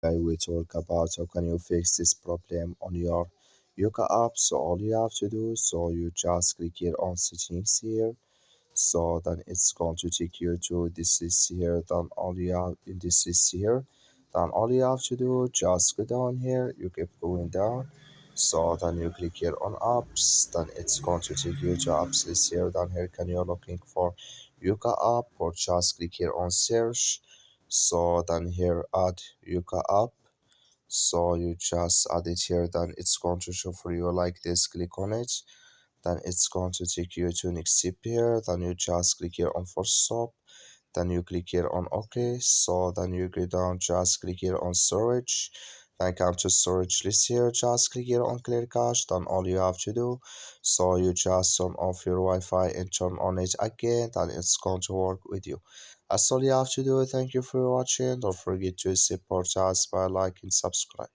I will talk about how can you fix this problem on your Yuka app. So all you have to do, so you just click here on settings here. So then it's going to take you to this list here. Then all you have in this list here, then all you have to do, just go down here. You keep going down. So then you click here on apps. Then it's going to take you to apps list here. Then here can you're looking for Yuka app, or just click here on search. So then here add Yuka app. So you just add it here. Then it's going to show for you like this. Click on it, then it's going to take you to next step here. Then you just click here on force stop, then you click here on OK. So then you go down, just click here on storage, then come to storage list here, just click here on clear cache. Then all you have to do, so you just turn off your Wi-Fi and turn on it again, then it's going to work with you. That's all you have to do. Thank you for watching. Don't forget to support us by liking, subscribe.